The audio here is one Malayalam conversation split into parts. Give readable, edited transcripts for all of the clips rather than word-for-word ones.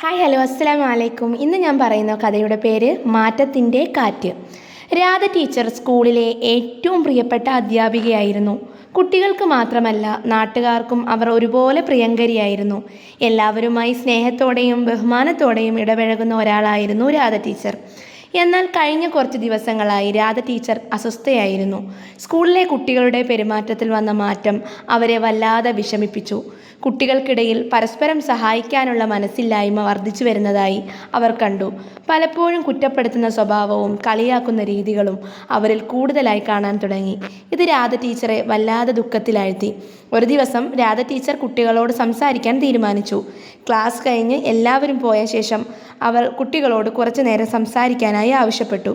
ഹായ് ഹലോ അസ്സലാമു അലൈക്കും. ഇന്ന് ഞാൻ പറയുന്ന കഥയുടെ പേര് മാറ്റത്തിൻ്റെ കാറ്റ്. രാധ ടീച്ചർ സ്കൂളിലെ ഏറ്റവും പ്രിയപ്പെട്ട അധ്യാപികയായിരുന്നു. കുട്ടികൾക്ക് മാത്രമല്ല, നാട്ടുകാർക്കും അവർ ഒരുപോലെ പ്രിയങ്കരിയായിരുന്നു. എല്ലാവരുമായി സ്നേഹത്തോടെയും ബഹുമാനത്തോടെയും ഇടപഴകുന്ന ഒരാളായിരുന്നു രാധ ടീച്ചർ. എന്നാൽ കഴിഞ്ഞ കുറച്ച് ദിവസങ്ങളായി രാധ ടീച്ചർ അസ്വസ്ഥയായിരുന്നു. സ്കൂളിലെ കുട്ടികളുടെ പെരുമാറ്റത്തിൽ വന്ന മാറ്റം അവരെ വല്ലാതെ വിഷമിപ്പിച്ചു. കുട്ടികൾക്കിടയിൽ പരസ്പരം സഹായിക്കാനുള്ള മനസ്സില്ലായ്മ വർദ്ധിച്ചു വരുന്നതായി അവർ കണ്ടു. പലപ്പോഴും കുറ്റപ്പെടുത്തുന്ന സ്വഭാവവും കളിയാക്കുന്ന രീതികളും അവരിൽ കൂടുതലായി കാണാൻ തുടങ്ങി. ഇത് രാധ ടീച്ചറെ വല്ലാതെ ദുഃഖത്തിലാഴ്ത്തി. ഒരു ദിവസം രാധ ടീച്ചർ കുട്ടികളോട് സംസാരിക്കാൻ തീരുമാനിച്ചു. ക്ലാസ് കഴിഞ്ഞ് എല്ലാവരും പോയ ശേഷം അവർ കുട്ടികളോട് കുറച്ചു നേരം സംസാരിക്കാനായി ആവശ്യപ്പെട്ടു.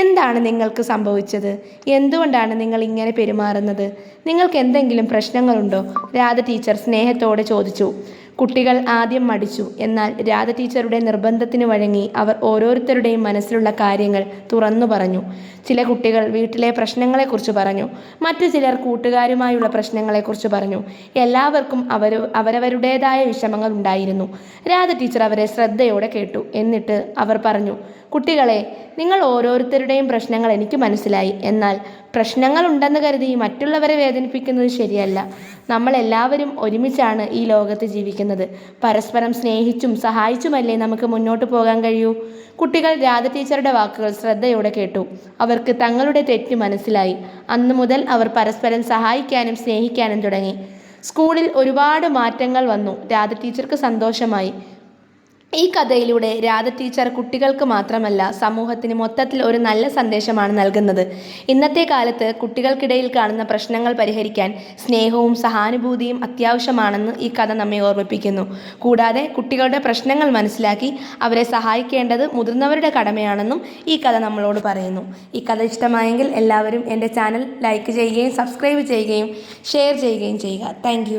എന്താണ് നിങ്ങൾക്ക് സംഭവിച്ചത്? എന്തുകൊണ്ടാണ് നിങ്ങൾ ഇങ്ങനെ പെരുമാറുന്നത്? നിങ്ങൾക്ക് എന്തെങ്കിലും പ്രശ്നങ്ങളുണ്ടോ? രാധ ടീച്ചർ സ്നേഹത്തോടെ ചോദിച്ചു. കുട്ടികൾ ആദ്യം മടിച്ചു. എന്നാൽ രാധ ടീച്ചറുടെ നിർബന്ധത്തിന് വഴങ്ങി അവർ ഓരോരുത്തരുടെയും മനസ്സിലുള്ള കാര്യങ്ങൾ തുറന്നു പറഞ്ഞു. ചില കുട്ടികൾ വീട്ടിലെ പ്രശ്നങ്ങളെക്കുറിച്ച് പറഞ്ഞു. മറ്റു ചിലർ കൂട്ടുകാരുമായുള്ള പ്രശ്നങ്ങളെക്കുറിച്ച് പറഞ്ഞു. എല്ലാവർക്കും അവരവരുടേതായ വിഷമങ്ങൾ ഉണ്ടായിരുന്നു. രാധ ടീച്ചർ അവരെ ശ്രദ്ധയോടെ കേട്ടു. എന്നിട്ട് അവർ പറഞ്ഞു, കുട്ടികളെ, നിങ്ങൾ ഓരോരുത്തരുടെയും പ്രശ്നങ്ങൾ എനിക്ക് മനസ്സിലായി. എന്നാൽ പ്രശ്നങ്ങൾ ഉണ്ടെന്ന് കരുതി മറ്റുള്ളവരെ വേദനിപ്പിക്കുന്നത് ശരിയല്ല. നമ്മൾ എല്ലാവരും ഒരുമിച്ചാണ് ഈ ലോകത്ത് ജീവിക്കുന്നത്. പരസ്പരം സ്നേഹിച്ചും സഹായിച്ചുമല്ലേ നമുക്ക് മുന്നോട്ട് പോകാൻ കഴിയൂ. കുട്ടികൾ രാധ ടീച്ചറുടെ വാക്കുകൾ ശ്രദ്ധയോടെ കേട്ടു. അവർക്ക് തങ്ങളുടെ തെറ്റ് മനസ്സിലായി. അന്നു മുതൽ അവർ പരസ്പരം സഹായിക്കാനും സ്നേഹിക്കാനും തുടങ്ങി. സ്കൂളിൽ ഒരുപാട് മാറ്റങ്ങൾ വന്നു. രാധ ടീച്ചർക്ക് സന്തോഷമായി. ഈ കഥയിലൂടെ രാധ ടീച്ചർ കുട്ടികൾക്ക് മാത്രമല്ല, സമൂഹത്തിന് മൊത്തത്തിൽ ഒരു നല്ല സന്ദേശമാണ് നൽകുന്നത്. ഇന്നത്തെ കാലത്ത് കുട്ടികൾക്കിടയിൽ കാണുന്ന പ്രശ്നങ്ങൾ പരിഹരിക്കാൻ സ്നേഹവും സഹാനുഭൂതിയും അത്യാവശ്യമാണെന്ന് ഈ കഥ നമ്മെ ഓർമ്മിപ്പിക്കുന്നു. കൂടാതെ കുട്ടികളുടെ പ്രശ്നങ്ങൾ മനസ്സിലാക്കി അവരെ സഹായിക്കേണ്ടത് മുതിർന്നവരുടെ കടമയാണെന്നും ഈ കഥ നമ്മളോട് പറയുന്നു. ഈ കഥ ഇഷ്ടമായെങ്കിൽ എല്ലാവരും എൻ്റെ ചാനൽ ലൈക്ക് ചെയ്യുകയും സബ്സ്ക്രൈബ് ചെയ്യുകയും ഷെയർ ചെയ്യുകയും ചെയ്യുക. താങ്ക്